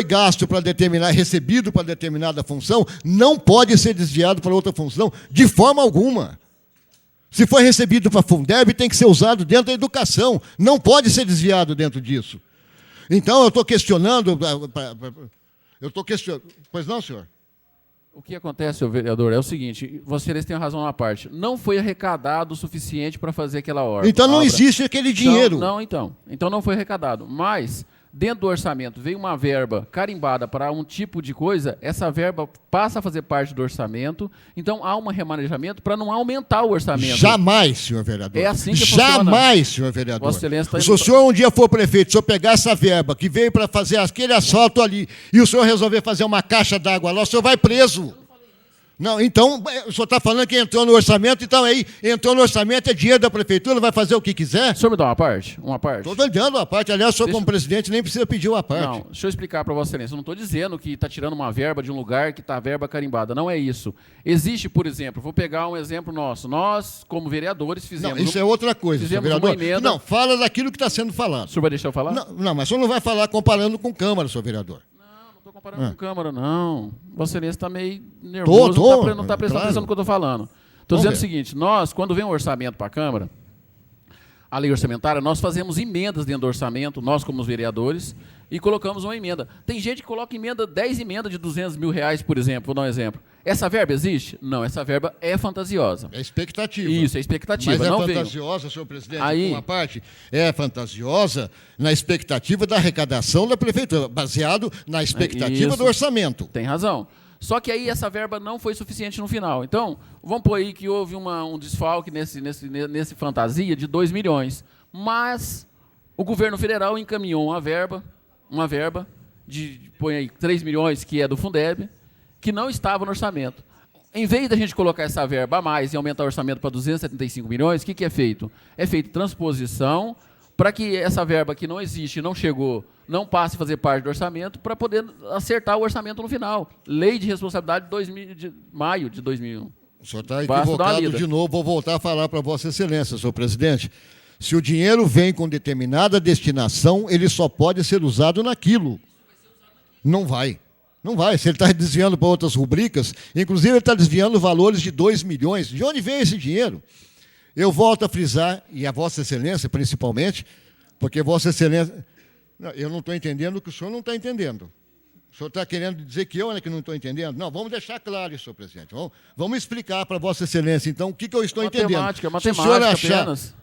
gasto para determinar, recebido para determinada função, não pode ser desviado para outra função de forma alguma. Se foi recebido para a Fundeb, tem que ser usado dentro da educação, não pode ser desviado dentro disso. Então, eu estou questionando... Pois não, senhor? O que acontece, senhor vereador, é o seguinte, vocês têm razão na parte, não foi arrecadado o suficiente para fazer aquela obra. Então não existe aquele dinheiro. Então não foi arrecadado, mas dentro do orçamento veio uma verba carimbada para um tipo de coisa, essa verba passa a fazer parte do orçamento, então há um remanejamento para não aumentar o orçamento. Jamais, senhor vereador. É assim que funciona. Jamais, senhor vereador. Vossa Excelência Se o senhor um dia for prefeito, se o senhor pegar essa verba que veio para fazer aquele asfalto ali e o senhor resolver fazer uma caixa d'água lá, o senhor vai preso. Não, então, o senhor está falando que entrou no orçamento, então aí, entrou no orçamento, é dinheiro da prefeitura, vai fazer o que quiser? O senhor me dá uma parte? Uma parte? Estou dando uma parte, aliás, o senhor como presidente nem precisa pedir uma parte. Não, deixa eu explicar para Vossa Excelência, eu não estou dizendo que está tirando uma verba de um lugar que está a verba carimbada, não é isso. Existe, por exemplo, vou pegar um exemplo nosso, nós, como vereadores, fizemos... Não, isso é outra coisa, senhor vereador. Uma emenda... Não, fala daquilo que está sendo falado. O senhor vai deixar eu falar? Não, mas o senhor não vai falar comparando com Câmara, senhor vereador. Não estou comparando com Câmara, não. Vossa Excelência está meio nervoso, não está prestando atenção no que eu estou falando. Estou dizendo o seguinte, nós, quando vem um orçamento para a Câmara, a lei orçamentária, nós fazemos emendas dentro do orçamento, nós como os vereadores, e colocamos uma emenda. Tem gente que coloca 10 emendas de R$200 mil, por exemplo, vou dar um exemplo. Essa verba existe? Não, essa verba é fantasiosa. É expectativa. Isso, é expectativa. Mas não é fantasiosa, veio. senhor presidente, por uma parte, é fantasiosa na expectativa da arrecadação da prefeitura, baseado na expectativa do orçamento. Tem razão. Só que aí essa verba não foi suficiente no final. Então, vamos pôr aí que houve um desfalque nesse fantasia de 2 milhões. Mas o governo federal encaminhou uma verba de põe aí 3 milhões, que é do Fundeb, que não estava no orçamento. Em vez da gente colocar essa verba a mais e aumentar o orçamento para 275 milhões, o que é feito? É feita transposição para que essa verba que não existe, não chegou, não passe a fazer parte do orçamento, para poder acertar o orçamento no final. Lei de responsabilidade de maio de 2001. O senhor está equivocado de novo, vou voltar a falar para Vossa Excelência, senhor presidente. Se o dinheiro vem com determinada destinação, ele só pode ser usado naquilo. Não vai. Não vai. Se ele está desviando para outras rubricas, inclusive ele está desviando valores de 2 milhões. De onde vem esse dinheiro? Eu volto a frisar, e a Vossa Excelência principalmente, porque Vossa Excelência... Não, eu não estou entendendo o que o senhor não está entendendo. O senhor está querendo dizer que eu é que não estou entendendo? Não, vamos deixar claro isso, senhor presidente. Vamos explicar para Vossa Excelência, então, o que eu estou entendendo. Matemática apenas.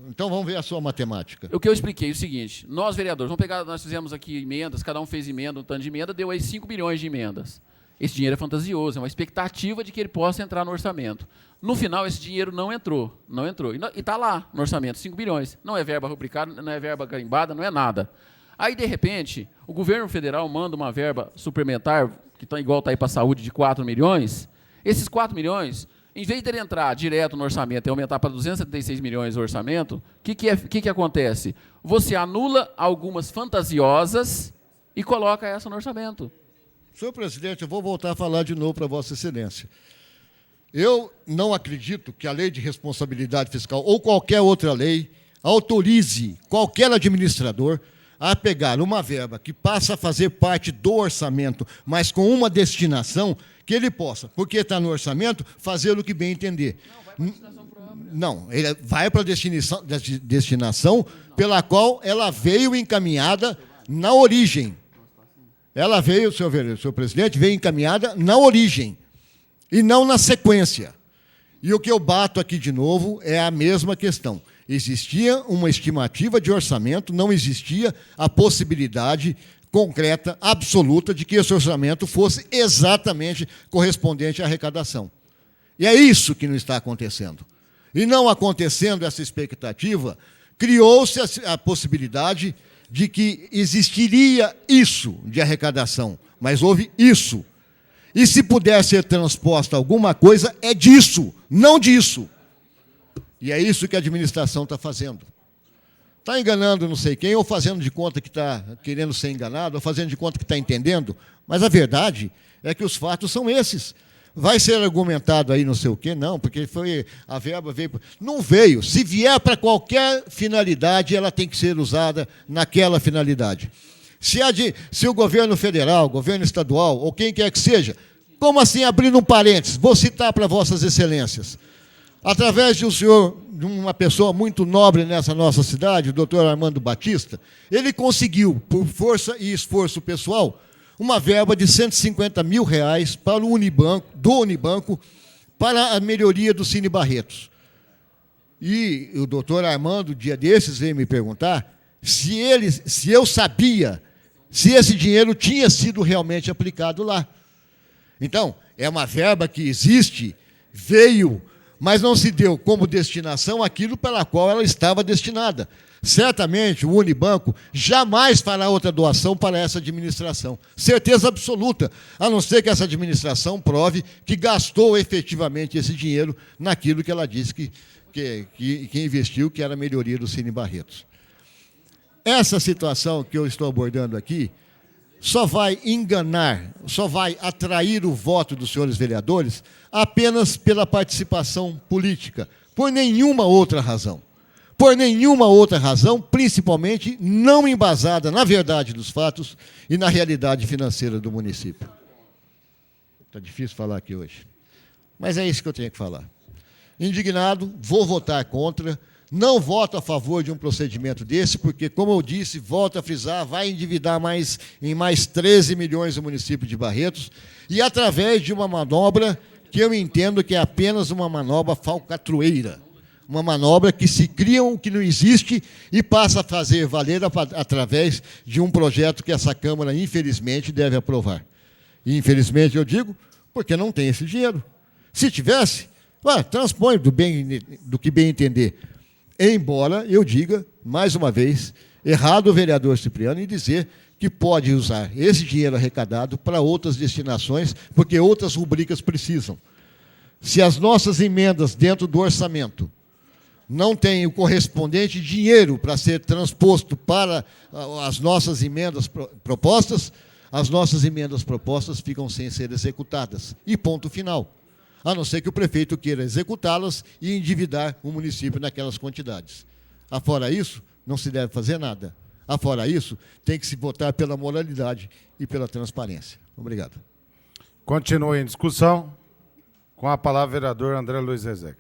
Então vamos ver a sua matemática. O que eu expliquei é o seguinte, nós vereadores, nós fizemos aqui emendas, cada um fez emenda, um tanto de emenda, deu aí 5 milhões de emendas. Esse dinheiro é fantasioso, é uma expectativa de que ele possa entrar no orçamento. No final, esse dinheiro não entrou. E está lá no orçamento, 5 milhões. Não é verba rubricada, não é verba carimbada, não é nada. Aí, de repente, o governo federal manda uma verba suplementar, que está igual está aí para a saúde, de 4 milhões. Esses 4 milhões... Em vez de ele entrar direto no orçamento e aumentar para 276 milhões o orçamento, o que acontece? Você anula algumas fantasiosas e coloca essa no orçamento. Senhor presidente, eu vou voltar a falar de novo para Vossa Excelência. Eu não acredito que a lei de responsabilidade fiscal ou qualquer outra lei autorize qualquer administrador a pegar uma verba que passa a fazer parte do orçamento, mas com uma destinação que ele possa, porque está no orçamento, fazer o que bem entender. Não, ele vai para a destinação pela qual ela veio encaminhada na origem. Ela veio, senhor presidente, veio encaminhada na origem e não na sequência. E o que eu bato aqui de novo é a mesma questão. Existia uma estimativa de orçamento, não existia a possibilidade concreta, absoluta, de que esse orçamento fosse exatamente correspondente à arrecadação. E é isso que não está acontecendo. E não acontecendo essa expectativa, criou-se a possibilidade de que existiria isso de arrecadação, mas houve isso. E se puder ser transposta alguma coisa, é disso, não disso. E é isso que a administração está fazendo. Está enganando não sei quem, ou fazendo de conta que está querendo ser enganado, ou fazendo de conta que está entendendo, mas a verdade é que os fatos são esses. Vai ser argumentado aí não sei o quê, não, porque a verba veio... Não veio. Se vier para qualquer finalidade, ela tem que ser usada naquela finalidade. Se o governo federal, governo estadual, ou quem quer que seja, como assim, abrindo um parênteses, vou citar para vossas excelências, através de um senhor, de uma pessoa muito nobre nessa nossa cidade, o doutor Armando Batista, ele conseguiu, por força e esforço pessoal, uma verba de R$150 mil para o Unibanco, para a melhoria do Cine Barretos. E o doutor Armando, dia desses, veio me perguntar se eu sabia se esse dinheiro tinha sido realmente aplicado lá. Então, é uma verba que existe, veio, mas não se deu como destinação aquilo pela qual ela estava destinada. Certamente, o Unibanco jamais fará outra doação para essa administração. Certeza absoluta, a não ser que essa administração prove que gastou efetivamente esse dinheiro naquilo que ela disse que investiu, que era a melhoria do Cine Barretos. Essa situação que eu estou abordando aqui só vai enganar, só vai atrair o voto dos senhores vereadores apenas pela participação política, por nenhuma outra razão. Por nenhuma outra razão, principalmente não embasada na verdade dos fatos e na realidade financeira do município. Está difícil falar aqui hoje. Mas é isso que eu tenho que falar. Indignado, vou votar contra. Não voto a favor de um procedimento desse, porque, como eu disse, volto a frisar, vai endividar em mais 13 milhões o município de Barretos, e através de uma manobra que eu entendo que é apenas uma manobra falcatrueira, uma manobra que se cria um que não existe e passa a fazer valer através de um projeto que essa Câmara, infelizmente, deve aprovar. E, infelizmente, eu digo, porque não tem esse dinheiro. Se tivesse, transpõe do que bem entender. Embora eu diga, mais uma vez, errado o vereador Cipriano em dizer que pode usar esse dinheiro arrecadado para outras destinações, porque outras rubricas precisam. Se as nossas emendas dentro do orçamento não têm o correspondente dinheiro para ser transposto para as nossas emendas propostas, as nossas emendas propostas ficam sem ser executadas. E ponto final. A não ser que o prefeito queira executá-las e endividar o município naquelas quantidades. Afora isso, não se deve fazer nada. Afora isso, tem que se votar pela moralidade e pela transparência. Obrigado. Continua em discussão. Com a palavra, o vereador André Luiz Rezec.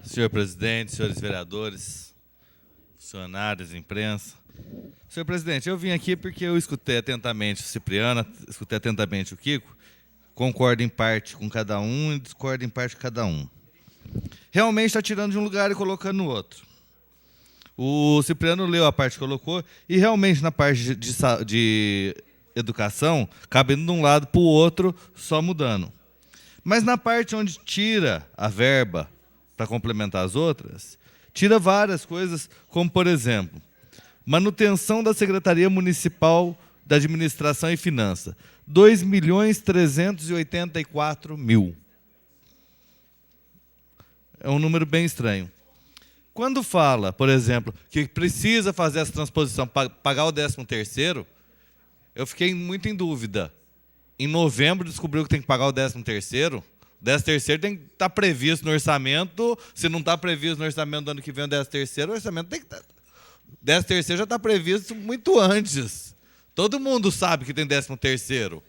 Senhor presidente, senhores vereadores, funcionários, imprensa. Senhor presidente, eu vim aqui porque eu escutei atentamente o Cipriano, escutei atentamente o Kiko, concordo em parte com cada um e discordo em parte com cada um. Realmente está tirando de um lugar e colocando no outro. O Cipriano leu a parte que colocou e realmente na parte de educação, cabendo de um lado para o outro, só mudando. Mas na parte onde tira a verba para complementar as outras, tira várias coisas, como, por exemplo, manutenção da Secretaria Municipal da Administração e Finanças, 2.384.000. É um número bem estranho. Quando fala, por exemplo, que precisa fazer essa transposição para pagar o 13º, eu fiquei muito em dúvida. Em novembro descobriu que tem que pagar o 13º. O 13º tem que estar previsto no orçamento. Se não está previsto no orçamento do ano que vem o 13º, o orçamento tem que estar... O 13º já está previsto muito antes. Todo mundo sabe que tem 13º.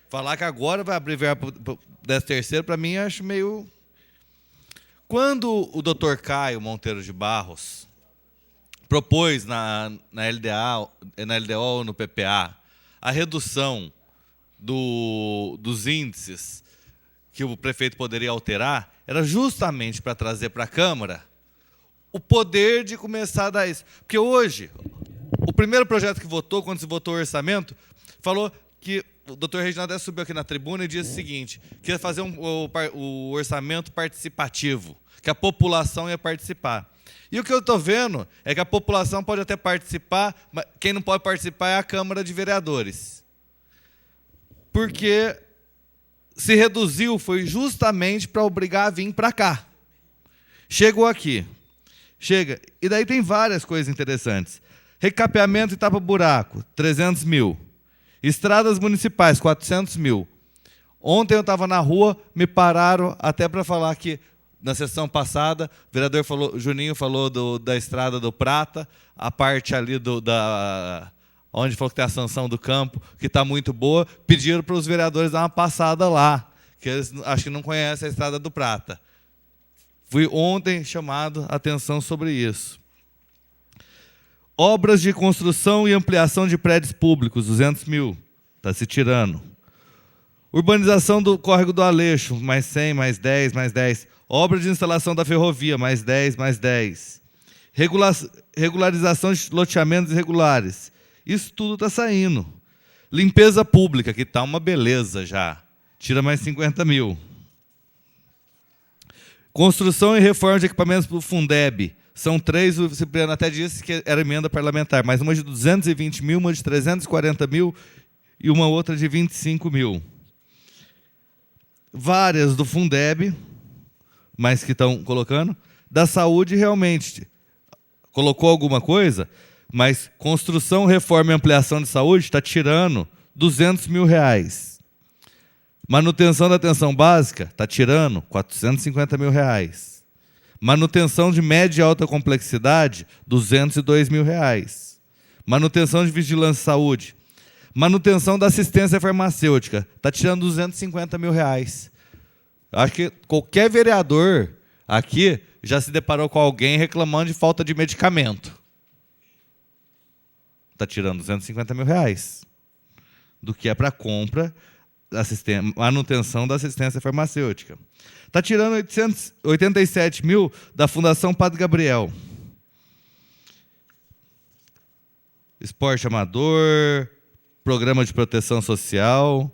Falar que agora vai abrir verba para o 13º, para mim, acho meio... Quando o doutor Caio Monteiro de Barros propôs na LDO, no PPA, a redução dos índices que o prefeito poderia alterar, era justamente para trazer para a Câmara o poder de começar a dar isso. Porque hoje, o primeiro projeto que votou, quando se votou o orçamento, falou que o doutor Reginaldo subiu aqui na tribuna e disse o seguinte, que ia fazer o orçamento participativo, que a população ia participar. E o que eu estou vendo é que a população pode até participar, mas quem não pode participar é a Câmara de Vereadores. Porque se reduziu foi justamente para obrigar a vir para cá. Chegou aqui. Chega. E daí tem várias coisas interessantes. Recapeamento e tapa-buraco, 300 mil. Estradas municipais, 400 mil. Ontem eu estava na rua, me pararam até para falar que, na sessão passada, o vereador Juninho falou da Estrada do Prata, a parte ali onde falou que tem a sanção do campo, que está muito boa, pediram para os vereadores dar uma passada lá, que eles acho que não conhecem a Estrada do Prata. Fui ontem chamado a atenção sobre isso. Obras de construção e ampliação de prédios públicos, 200 mil, está se tirando. Urbanização do Córrego do Aleixo, mais 100, mais 10, mais 10. Obra de instalação da ferrovia, mais 10, mais 10. Regularização de loteamentos irregulares. Isso tudo está saindo. Limpeza pública, que está uma beleza já. Tira mais 50 mil. Construção e reforma de equipamentos para o Fundeb. São 3, o Cipriano até disse que era emenda parlamentar, mas uma de 220 mil, uma de 340 mil e uma outra de 25 mil. Várias do Fundeb, mas que estão colocando. Da saúde, realmente, colocou alguma coisa, mas construção, reforma e ampliação de saúde está tirando 200 mil reais. Manutenção da atenção básica está tirando 450 mil reais. Manutenção de média e alta complexidade, 202 mil reais. Manutenção de vigilância e saúde. Manutenção da assistência farmacêutica, está tirando 250 mil reais. Acho que qualquer vereador aqui já se deparou com alguém reclamando de falta de medicamento. Está tirando 250 mil reais. Do que é para compra, manutenção da assistência farmacêutica. Está tirando 887 mil da Fundação Padre Gabriel. Esporte amador, programa de proteção social.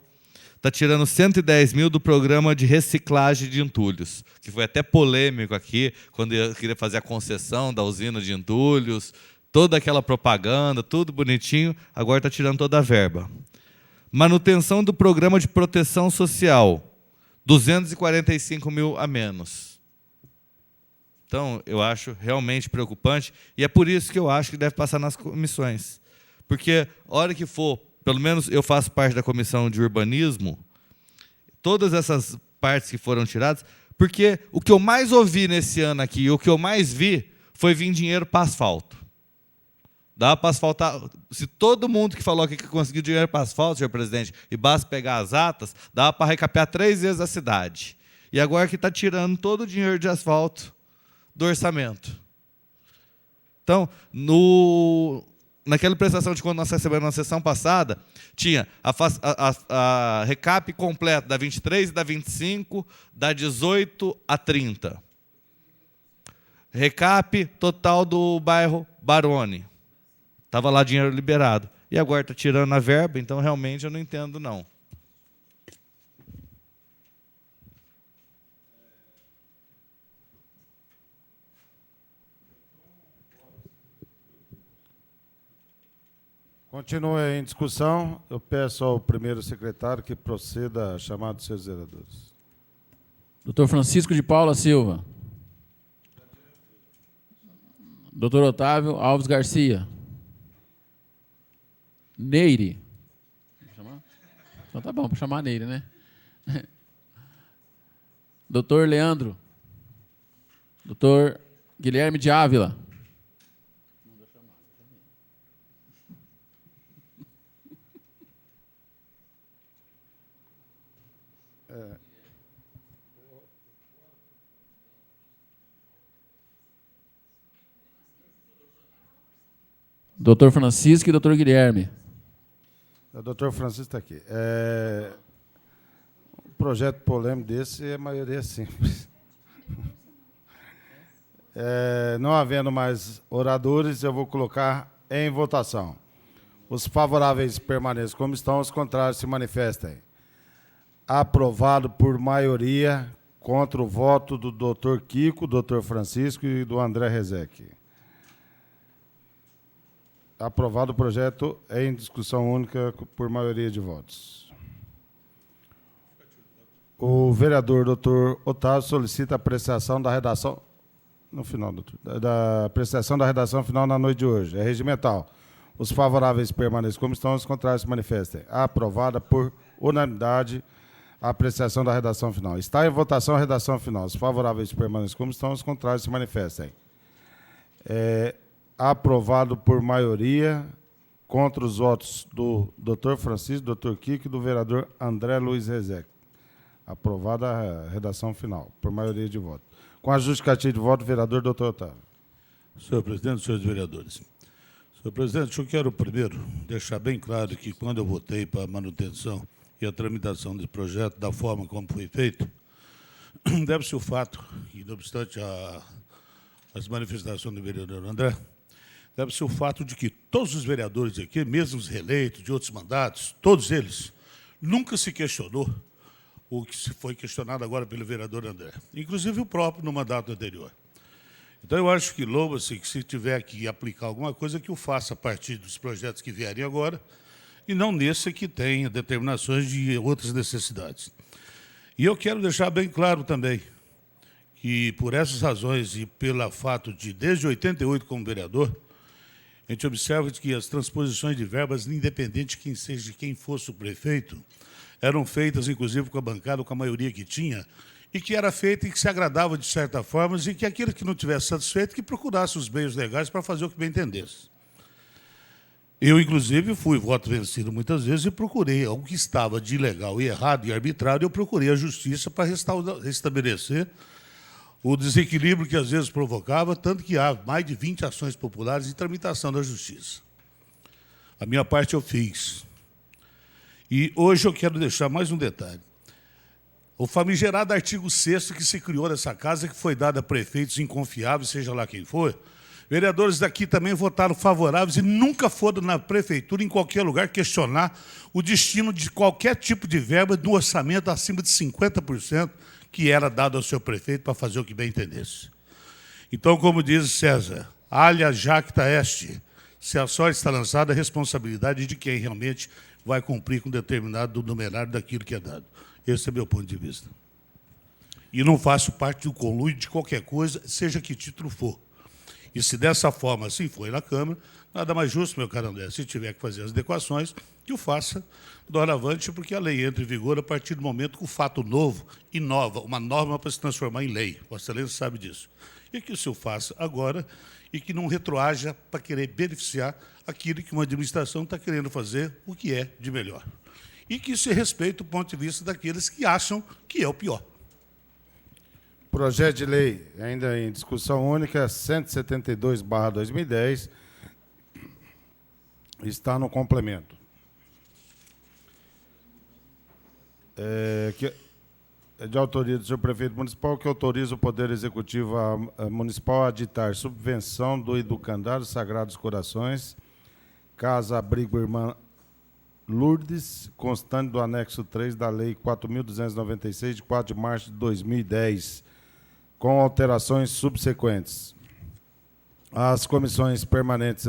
Está tirando 110 mil do programa de reciclagem de entulhos, que foi até polêmico aqui, quando eu queria fazer a concessão da usina de entulhos, toda aquela propaganda, tudo bonitinho, agora está tirando toda a verba. Manutenção do programa de proteção social, 245 mil a menos. Então, eu acho realmente preocupante, e é por isso que eu acho que deve passar nas comissões. Porque, a hora que for, pelo menos eu faço parte da comissão de urbanismo, todas essas partes que foram tiradas, porque o que eu mais ouvi nesse ano aqui, o que eu mais vi, foi vir dinheiro para asfalto. Dá para asfaltar. Se todo mundo que falou aqui que conseguiu dinheiro para asfalto, senhor presidente, e basta pegar as atas, dá para recapear 3 vezes a cidade. E agora que está tirando todo o dinheiro de asfalto do orçamento. Então, naquela prestação de conta que nós recebemos na sessão passada, tinha a recap completa da 23 e da 25, da 18 a 30. Recap total do bairro Barone. Estava lá dinheiro liberado. E agora está tirando a verba, então realmente eu não entendo, não. Continua em discussão. Eu peço ao primeiro secretário que proceda a chamar dos seus vereadores. Dr. Francisco de Paula Silva. Dr. Otávio Alves Garcia. Neire. Então tá bom, para chamar Neire, né? Dr. Leandro. Dr. Guilherme de Ávila. Dr. Francisco e Dr. Guilherme. O doutor Francisco está aqui. Um projeto polêmico desse é a maioria simples. Não havendo mais oradores, eu vou colocar em votação. Os favoráveis permaneçam como estão, os contrários se manifestem. Aprovado por maioria, contra o voto do doutor Kiko, doutor Francisco e do André Rezec. Aprovado o projeto em discussão única por maioria de votos. O vereador doutor Otávio solicita a apreciação da redação no final, doutor, da apreciação da redação final na noite de hoje. É regimental. Os favoráveis permaneçam como estão, os contrários se manifestem. Aprovada por unanimidade A apreciação da redação final. Está em votação a redação final. Os favoráveis permaneçam como estão, os contrários se manifestem. Aprovado por maioria, contra os votos do Dr. Francisco, Dr. Kiko e do vereador André Luiz Rezec. Aprovada a redação final, por maioria de votos. Com a justificativa de voto, vereador Dr. Otávio. Senhor presidente, senhores vereadores. Senhor presidente, eu quero primeiro deixar bem claro que quando eu votei para a manutenção e a tramitação desse projeto da forma como foi feito, deve-se o fato, e não obstante as manifestações do vereador André, deve-se o fato de que todos os vereadores aqui, mesmo os reeleitos de outros mandatos, todos eles, nunca se questionou o que se foi questionado agora pelo vereador André, inclusive o próprio no mandato anterior. Então, eu acho que louva-se que, se tiver que aplicar alguma coisa, que o faça a partir dos projetos que vierem agora, e não nesse que tenha determinações de outras necessidades. E eu quero deixar bem claro também que, por essas razões e pelo fato de, desde 88, como vereador, a gente observa que as transposições de verbas, independente de quem fosse o prefeito, eram feitas, inclusive, com a bancada, com a maioria que tinha, e que era feita e que se agradava de certa forma, e que aquele que não tivesse satisfeito, que procurasse os meios legais para fazer o que bem entendesse. Eu, inclusive, fui voto vencido muitas vezes e procurei algo que estava de ilegal e errado e arbitrário, eu procurei a justiça para restabelecer o desequilíbrio que às vezes provocava, tanto que há mais de 20 ações populares em tramitação da justiça. A minha parte eu fiz. E hoje eu quero deixar mais um detalhe. O famigerado artigo 6º que se criou nessa casa, que foi dado a prefeitos inconfiáveis, seja lá quem for, vereadores daqui também votaram favoráveis e nunca foram na prefeitura, em qualquer lugar, questionar o destino de qualquer tipo de verba do orçamento acima de 50% que era dado ao seu prefeito para fazer o que bem entendesse. Então, como diz César, alia jacta est, se a sorte está lançada, a responsabilidade de quem realmente vai cumprir com determinado numerário daquilo que é dado. Esse é meu ponto de vista. E não faço parte do conluio de qualquer coisa, seja que título for. E se dessa forma assim foi na Câmara, nada mais justo, meu caro André, se tiver que fazer as adequações, que o faça doravante, porque a lei entra em vigor a partir do momento que o fato novo inova, uma norma para se transformar em lei. Vossa Excelência sabe disso. E que o senhor faça agora e que não retroaja para querer beneficiar aquilo que uma administração está querendo fazer, o que é de melhor. E que se respeite o ponto de vista daqueles que acham que é o pior. Projeto de lei, ainda em discussão única, 172/2010, está no complemento. Que é de autoria do senhor prefeito municipal, que autoriza o Poder Executivo Municipal a ditar subvenção do Educandário Sagrados Corações, Casa Abrigo Irmã Lourdes, constante do anexo 3 da Lei 4.296, de 4 de março de 2010, com alterações subsequentes. As comissões permanentes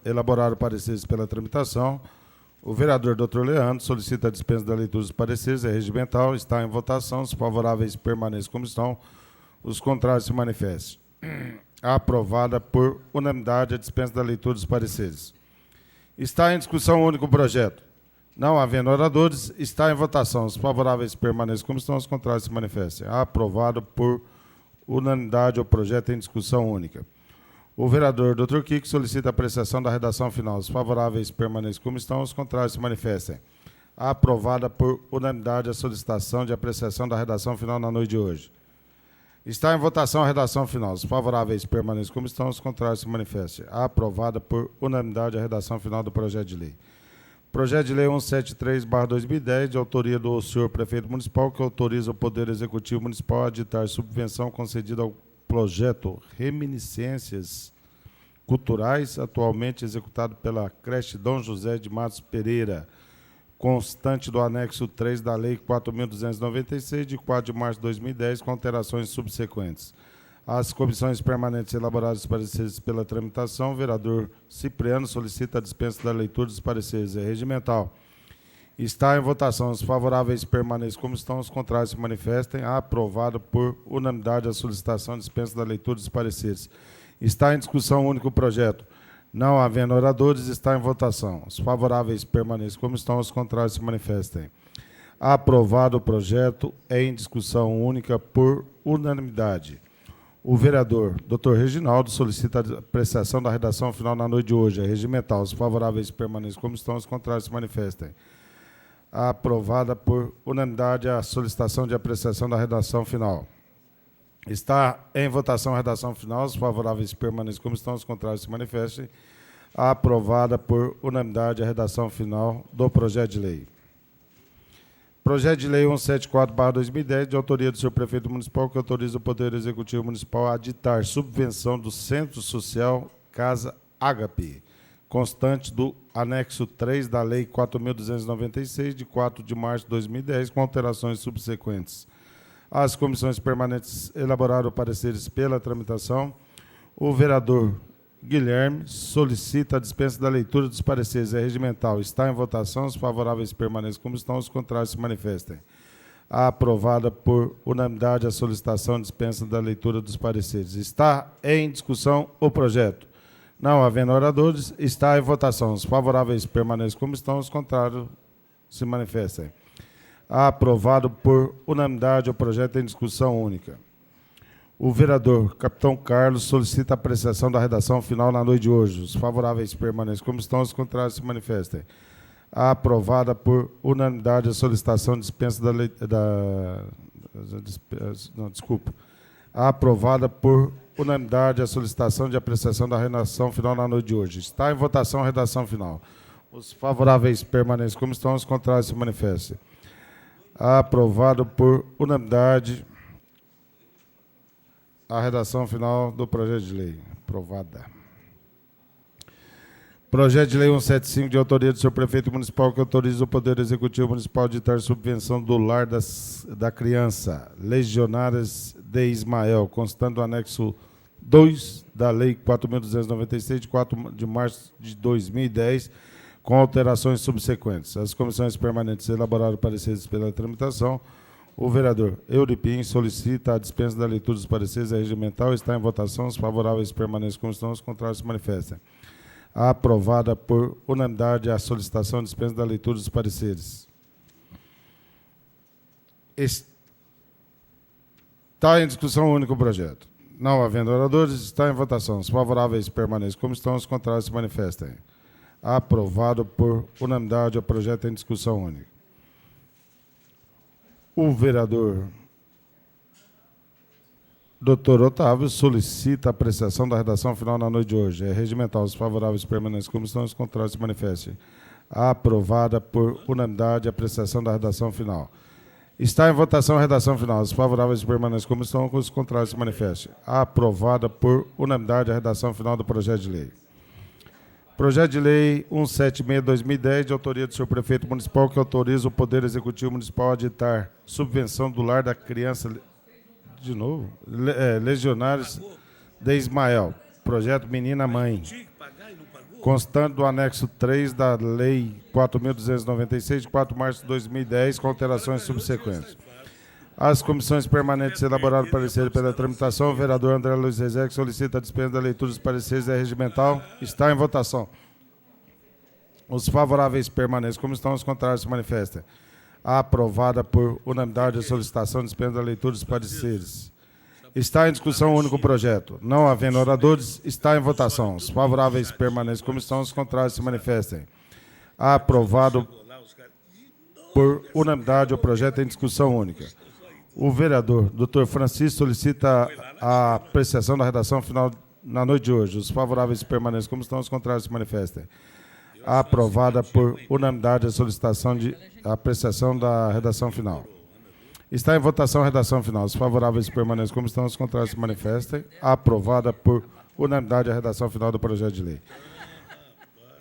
elaboraram pareceres pela tramitação. O vereador Dr. Leandro solicita a dispensa da leitura dos pareceres, é regimental, está em votação. Os favoráveis permaneçam como estão, os contrários se manifestem. Aprovada por unanimidade a dispensa da leitura dos pareceres. Está em discussão única o projeto. Não havendo oradores, está em votação. Os favoráveis permaneçam como estão, os contrários se manifestem. Aprovado por unanimidade o projeto em discussão única. O vereador Dr. Kiko solicita a apreciação da redação final. Os favoráveis permaneçam como estão, os contrários se manifestem. Aprovada por unanimidade a solicitação de apreciação da redação final na noite de hoje. Está em votação a redação final. Os favoráveis permaneçam como estão, os contrários se manifestem. Aprovada por unanimidade a redação final do projeto de lei. Projeto de lei 173/2010, de autoria do senhor prefeito municipal, que autoriza o Poder Executivo Municipal a ditar subvenção concedida ao projeto Reminiscências Culturais, atualmente executado pela creche Dom José de Matos Pereira, constante do anexo 3 da Lei 4.296, de 4 de março de 2010, com alterações subsequentes. As comissões permanentes elaboraram os pareceres pela tramitação. O vereador Cipriano solicita a dispensa da leitura dos pareceres. É regimental. Está em votação. Os favoráveis permaneçam como estão, os contrários se manifestem. Aprovado por unanimidade a solicitação de dispensa da leitura dos pareceres. Está em discussão única o projeto. Não havendo oradores, está em votação. Os favoráveis permaneçam como estão, os contrários se manifestem. Aprovado o projeto em discussão única por unanimidade. O vereador Dr. Reginaldo solicita a apreciação da redação final na noite de hoje. É regimental. Os favoráveis permaneçam como estão, os contrários se manifestem. Aprovada por unanimidade a solicitação de apreciação da redação final. Está em votação a redação final. Os favoráveis permaneçam como estão, os contrários se manifestem. Aprovada por unanimidade a redação final do projeto de lei. Projeto de lei 174/2010, de autoria do senhor prefeito municipal, que autoriza o Poder Executivo Municipal a ditar subvenção do Centro Social Casa Ágape, constante do anexo 3 da Lei 4.296, de 4 de março de 2010, com alterações subsequentes. As comissões permanentes elaboraram pareceres pela tramitação. O vereador Guilherme solicita a dispensa da leitura dos pareceres. É regimental. Está em votação. Os favoráveis permaneçam como estão, os contrários se manifestem. Aprovada por unanimidade a solicitação de dispensa da leitura dos pareceres. Está em discussão o projeto. Não havendo oradores, está em votação. Os favoráveis permaneçam como estão, os contrários se manifestem. Aprovado por unanimidade o projeto em discussão única. O vereador Capitão Carlos solicita a apreciação da redação final na noite de hoje. Os favoráveis permaneçam como estão, os contrários se manifestem. Aprovada por unanimidade a solicitação de dispensa Aprovada por unanimidade a solicitação de apreciação da redação final na noite de hoje. Está em votação a redação final. Os favoráveis permaneçam como estão, os contrários se manifestem. Aprovado por unanimidade a redação final do projeto de lei. Aprovada. Projeto de lei 175, de autoria do senhor prefeito municipal, que autoriza o Poder Executivo Municipal a ditar subvenção do lar da criança, Legionárias de Ismael, constando do anexo 2 da Lei 4.296, de 4 de março de 2010, com alterações subsequentes. As comissões permanentes elaboraram pareceres pela tramitação. O vereador Euripim solicita a dispensa da leitura dos pareceres. É regimental. Está em votação. Os favoráveis permaneçam como estão, os contrários se manifestem. Aprovada por unanimidade a solicitação de dispensa da leitura dos pareceres. Está em discussão única o projeto. Não havendo oradores, está em votação. Os favoráveis permaneçam como estão, os contrários se manifestem. Aprovado por unanimidade o projeto em discussão única. O vereador Dr. Otávio solicita a apreciação da redação final na noite de hoje. É regimental. Os favoráveis permanecem como estão, os contrários se manifestem. Aprovada por unanimidade a apreciação da redação final. Está em votação a redação final. Os favoráveis permanecem como estão, os contrários se manifestem. Aprovada por unanimidade a redação final do projeto de lei. Projeto de lei 176/2010, de autoria do senhor prefeito municipal, que autoriza o Poder Executivo Municipal a ditar subvenção do lar da criança, de novo, Legionários de Ismael, projeto Menina Mãe, constante do anexo 3 da Lei 4.296, de 4 de março de 2010, com alterações subsequentes. As comissões permanentes elaboraram parecer pela tramitação. O vereador André Luiz Rezec solicita a dispensa da leitura dos pareceres. É regimental. Está em votação. Os favoráveis permanecem como estão, os contrários se manifestem. Aprovada por unanimidade a solicitação de dispensa da leitura dos pareceres. Está em discussão o único projeto. Não havendo oradores, está em votação. Os favoráveis permanecem como estão, os contrários se manifestem. Aprovado por unanimidade o projeto em discussão única. O vereador Dr. Francisco solicita a apreciação da redação final na noite de hoje. Os favoráveis permanecem como estão, os contrários se manifestem. Aprovada por unanimidade a solicitação de apreciação da redação final. Está em votação a redação final. Os favoráveis permanecem como estão, os contrários se manifestem. Aprovada por unanimidade a redação final do projeto de lei.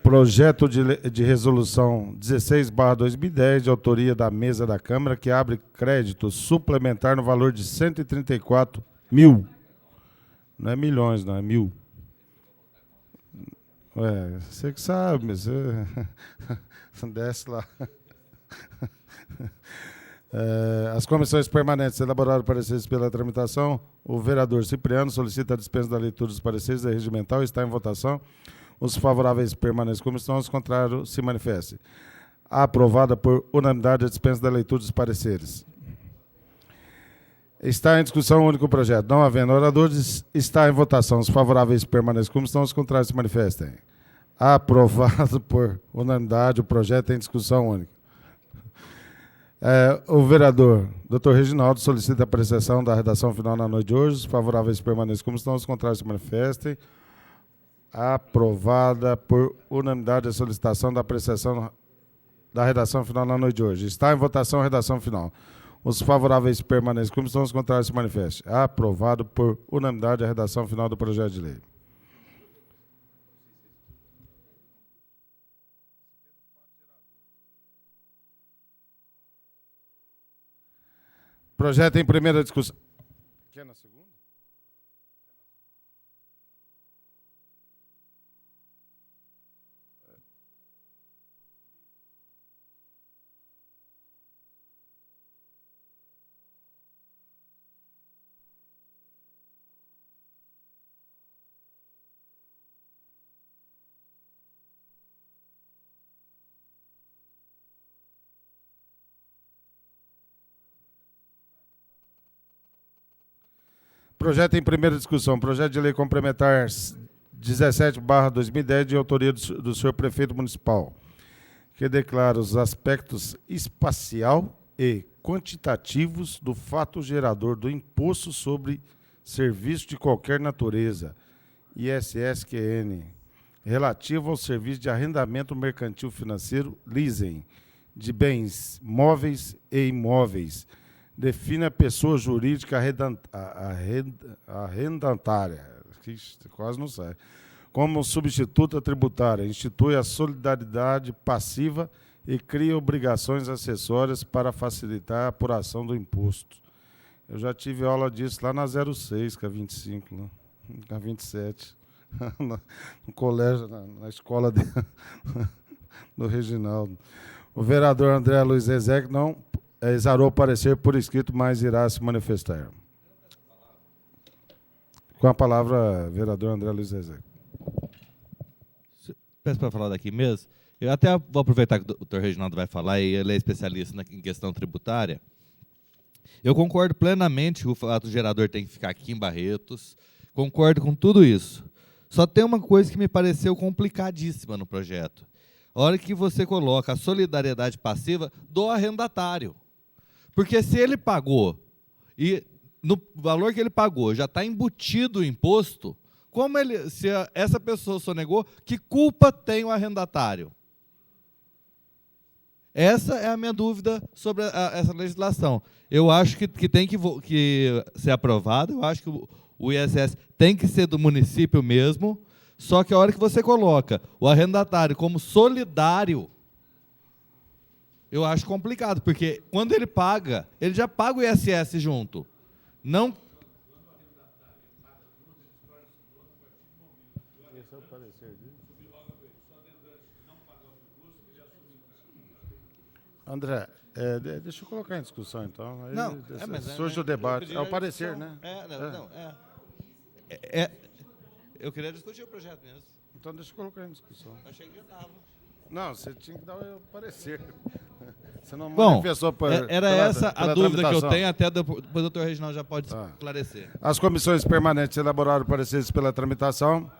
Projeto de resolução 16/2010, de autoria da mesa da Câmara, que abre crédito suplementar no valor de 134 mil. Não é milhões, não, é mil. Você que sabe, mas você desce lá. As comissões permanentes elaboraram pareceres pela tramitação. O vereador Cipriano solicita a dispensa da leitura dos pareceres. É regimental, está em votação. Os favoráveis permanecem como estão, os contrários se manifestem. Aprovada por unanimidade a dispensa da leitura dos pareceres. Está em discussão o único projeto. Não havendo oradores, está em votação. Os favoráveis permaneçam como estão, os contrários se manifestem. Aprovado por unanimidade o projeto em discussão única. O vereador Dr. Reginaldo solicita a apreciação da redação final na noite de hoje. Os favoráveis permaneçam como estão, os contrários se manifestem. Aprovada por unanimidade a solicitação da apreciação da redação final na noite de hoje. Está em votação a redação final. Os favoráveis permaneçam como estão, os contrários se manifestem. Aprovado por unanimidade a redação final do projeto de lei. Projeto em primeira discussão. Quer na segunda? Projeto em primeira discussão. Projeto de lei complementar 17/2010, de autoria do senhor prefeito municipal, que declara os aspectos espacial e quantitativos do fato gerador do imposto sobre serviço de qualquer natureza, ISSQN, relativo ao serviço de arrendamento mercantil financeiro, leasing, de bens móveis e imóveis. Define a pessoa jurídica arrendatária, quase não sai, como substituta tributária, institui a solidariedade passiva e cria obrigações acessórias para facilitar a apuração do imposto. Eu já tive aula disso lá na 06, que é 25, né? Na 27, no colégio, na escola do Reginaldo. O vereador André Luiz Zezek não exarou o parecer por escrito, mas irá se manifestar. Com a palavra, vereador André Luiz Zezek. Peço para falar daqui mesmo. Eu até vou aproveitar que o doutor Reginaldo vai falar, e ele é especialista em questão tributária. Eu concordo plenamente que o fato gerador tem que ficar aqui em Barretos, concordo com tudo isso. Só tem uma coisa que me pareceu complicadíssima no projeto. A hora que você coloca a solidariedade passiva do arrendatário. Porque se ele pagou, e no valor que ele pagou já está embutido o imposto, se essa pessoa sonegou, que culpa tem o arrendatário? Essa é a minha dúvida sobre essa legislação. Eu acho que tem que ser aprovado, eu acho que o ISS tem que ser do município mesmo, só que a hora que você coloca o arrendatário como solidário, eu acho complicado, porque quando ele paga, ele já paga o ISS junto. Não. André, deixa eu colocar em discussão, então. Aí Não, surge o debate. É o parecer, né? Eu queria discutir o projeto mesmo. Então deixa eu colocar em discussão. Achei que já estava. Não, você tinha que dar o parecer. Você não Bom, manifestou era essa a dúvida que eu tramitação. tenho, até depois o doutor Reginaldo já pode esclarecer. As comissões permanentes elaboraram pareceres pela tramitação.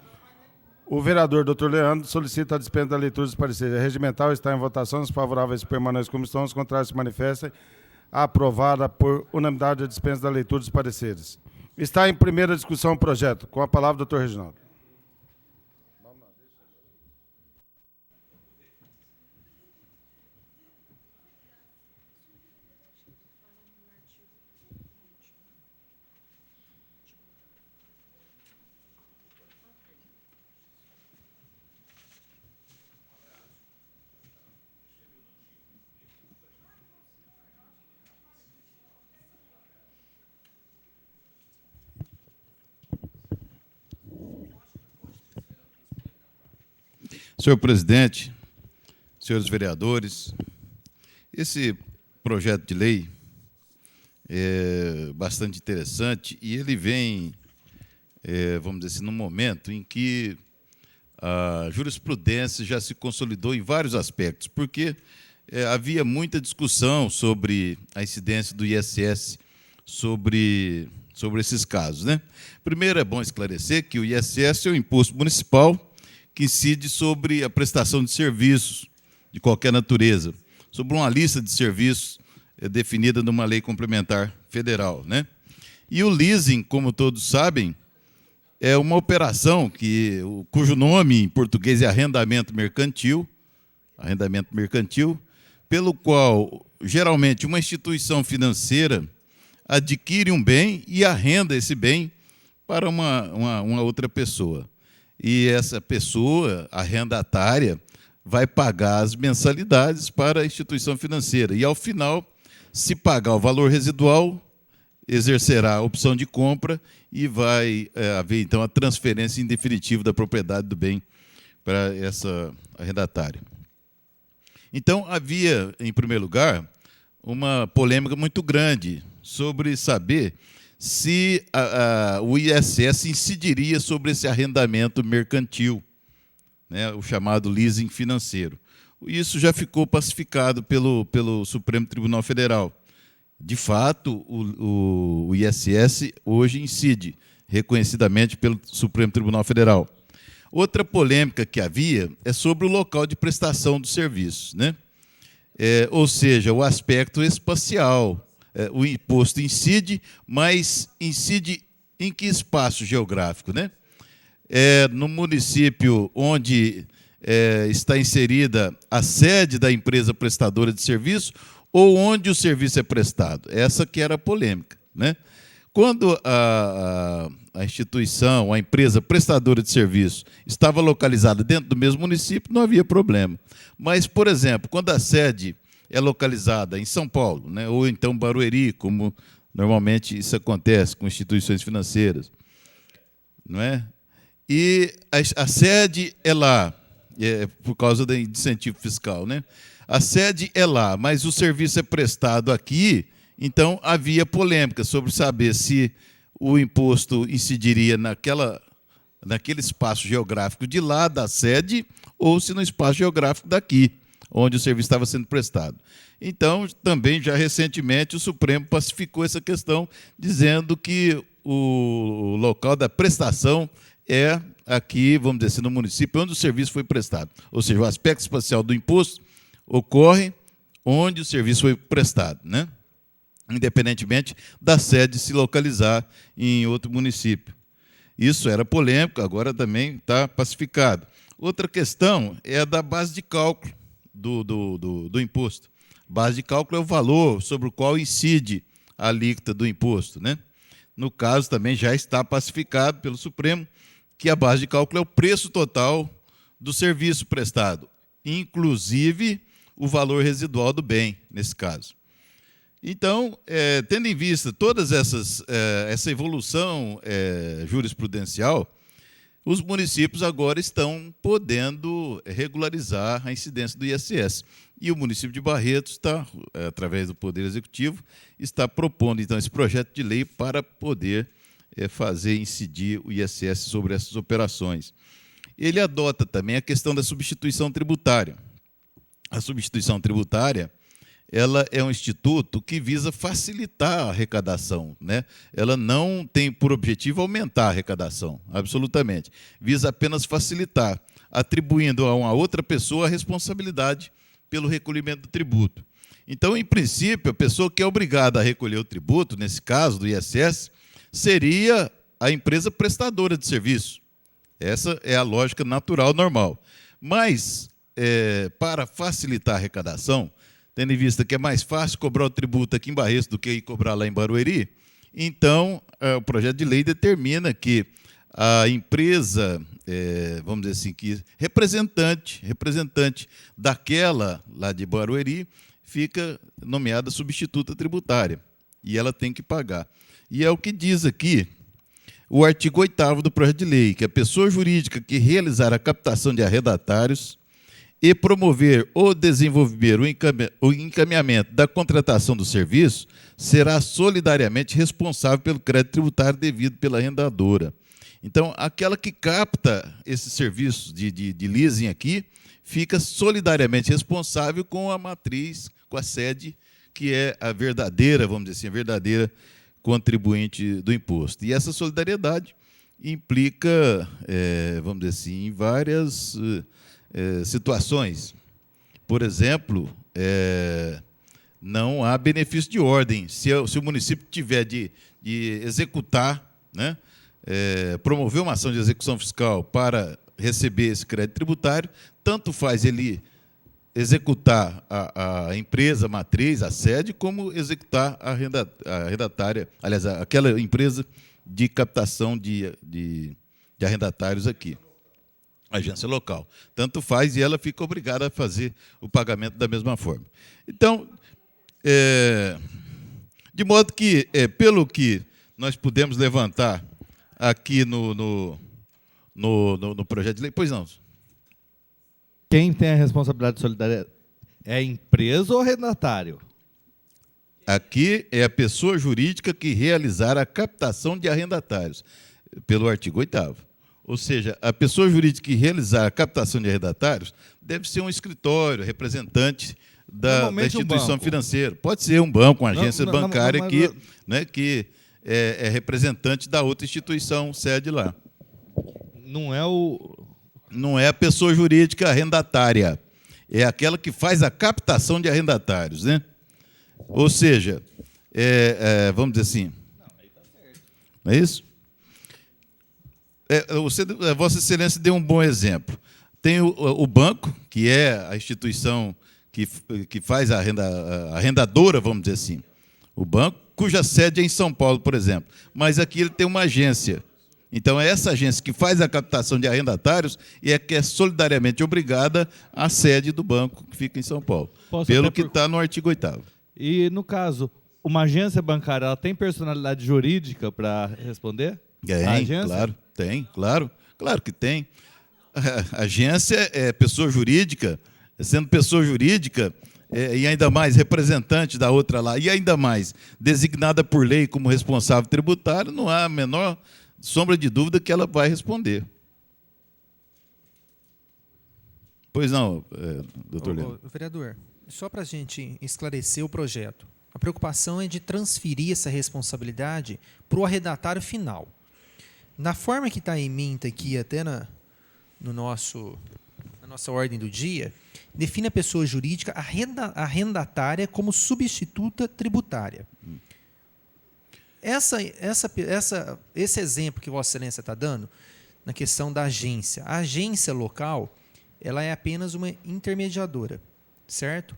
O vereador Dr. Leandro solicita a dispensa da leitura dos pareceres. A regimental está em votação. Os favoráveis permanecem como estão, os contrários se manifestem. Aprovada por unanimidade a dispensa da leitura dos pareceres. Está em primeira discussão o projeto. Com a palavra, doutor Reginaldo. Senhor presidente, senhores vereadores, esse projeto de lei é bastante interessante e ele vem, vamos dizer assim, num momento em que a jurisprudência já se consolidou em vários aspectos, porque havia muita discussão sobre a incidência do ISS sobre esses casos, né? Primeiro, é bom esclarecer que o ISS é o imposto municipal que incide sobre a prestação de serviços de qualquer natureza, sobre uma lista de serviços definida numa lei complementar federal, né? E o leasing, como todos sabem, é uma operação cujo nome em português é arrendamento mercantil, pelo qual, geralmente, uma instituição financeira adquire um bem e arrenda esse bem para uma outra pessoa. E essa pessoa, arrendatária, vai pagar as mensalidades para a instituição financeira. E, ao final, se pagar o valor residual, exercerá a opção de compra e vai haver, então, a transferência em definitivo da propriedade do bem para essa arrendatária. Então, havia, em primeiro lugar, uma polêmica muito grande sobre saber se o ISS incidiria sobre esse arrendamento mercantil, né, o chamado leasing financeiro. Isso já ficou pacificado pelo Supremo Tribunal Federal. De fato, o ISS hoje incide, reconhecidamente, pelo Supremo Tribunal Federal. Outra polêmica que havia é sobre o local de prestação dos serviços, né? Ou seja, o aspecto espacial. O imposto incide, mas incide em que espaço geográfico, né? No município onde está inserida a sede da empresa prestadora de serviço ou onde o serviço é prestado. Essa que era a polêmica, né? Quando a instituição, a empresa prestadora de serviço estava localizada dentro do mesmo município, não havia problema. Mas, por exemplo, quando a sede é localizada em São Paulo, né, ou então Barueri, como normalmente isso acontece com instituições financeiras, não é? E a sede é lá, por causa do incentivo fiscal, né? A sede é lá, mas o serviço é prestado aqui, então havia polêmica sobre saber se o imposto incidiria naquele espaço geográfico de lá, da sede, ou se no espaço geográfico daqui, onde o serviço estava sendo prestado. Então, também, já recentemente, o Supremo pacificou essa questão, dizendo que o local da prestação é aqui, vamos dizer assim, no município onde o serviço foi prestado. Ou seja, o aspecto espacial do imposto ocorre onde o serviço foi prestado, né? Independentemente da sede se localizar em outro município. Isso era polêmico, agora também está pacificado. Outra questão é a da base de cálculo do imposto. Base de cálculo é o valor sobre o qual incide a alíquota do imposto, né? No caso, também já está pacificado pelo Supremo que a base de cálculo é o preço total do serviço prestado, inclusive o valor residual do bem, nesse caso. Então, tendo em vista todas essa evolução jurisprudencial, os municípios agora estão podendo regularizar a incidência do ISS. E o município de Barretos está, através do Poder Executivo, está propondo, então, esse projeto de lei para poder fazer incidir o ISS sobre essas operações. Ele adota também a questão da substituição tributária. A substituição tributária, ela é um instituto que visa facilitar a arrecadação, né? Ela não tem por objetivo aumentar a arrecadação, absolutamente. Visa apenas facilitar, atribuindo a uma outra pessoa a responsabilidade pelo recolhimento do tributo. Então, em princípio, a pessoa que é obrigada a recolher o tributo, nesse caso do ISS, seria a empresa prestadora de serviço. Essa é a lógica natural, normal. Mas, para facilitar a arrecadação, tendo em vista que é mais fácil cobrar o tributo aqui em Barretos do que ir cobrar lá em Barueri, então o projeto de lei determina que a empresa, vamos dizer assim, que representante daquela lá de Barueri fica nomeada substituta tributária e ela tem que pagar. E é o que diz aqui o artigo 8º do projeto de lei, que a pessoa jurídica que realizar a captação de arrendatários e promover ou desenvolver o encaminhamento da contratação do serviço será solidariamente responsável pelo crédito tributário devido pela arrendadora. Então, aquela que capta esses serviços de leasing aqui fica solidariamente responsável com a matriz, com a sede, que é a verdadeira, vamos dizer assim, a verdadeira contribuinte do imposto. E essa solidariedade implica, vamos dizer assim, em várias situações. Por exemplo, não há benefício de ordem. Se o município tiver de executar, né, promover uma ação de execução fiscal para receber esse crédito tributário, tanto faz ele executar a empresa matriz, a sede, como executar a arrendatária, aliás, aquela empresa de captação de arrendatários aqui, agência local. Tanto faz e ela fica obrigada a fazer o pagamento da mesma forma. Então, de modo que, pelo que nós pudemos levantar aqui no projeto de lei, pois não. Quem tem a responsabilidade solidária é a empresa ou arrendatário? Aqui é a pessoa jurídica que realizar a captação de arrendatários, pelo artigo 8º. Ou seja, a pessoa jurídica que realizar a captação de arrendatários deve ser um escritório, representante da instituição financeira. Pode ser um banco, uma agência bancária que é representante da outra instituição, sede lá. Não é a pessoa jurídica arrendatária, é aquela que faz a captação de arrendatários, né? Ou seja, vamos dizer assim, não é isso? Vossa Excelência deu um bom exemplo. Tem o banco, que é a instituição que faz a arrendadora, vamos dizer assim. O banco, cuja sede é em São Paulo, por exemplo. Mas aqui ele tem uma agência. Então, é essa agência que faz a captação de arrendatários e que é solidariamente obrigada à sede do banco que fica em São Paulo, pelo que está no artigo 8º. E, no caso, uma agência bancária, ela tem personalidade jurídica para responder? Claro que tem. A agência é pessoa jurídica, sendo pessoa jurídica, e ainda mais representante da outra lá, e ainda mais designada por lei como responsável tributário, não há a menor sombra de dúvida que ela vai responder. Pois não, doutor Lino. Vereador, só para a gente esclarecer o projeto, a preocupação é de transferir essa responsabilidade para o arrendatário final. Na forma que está a ementa aqui, até na nossa ordem do dia, define a pessoa jurídica arrendatária como substituta tributária. Esse exemplo que Vossa Excelência está dando, na questão da agência. A agência local, ela é apenas uma intermediadora, certo?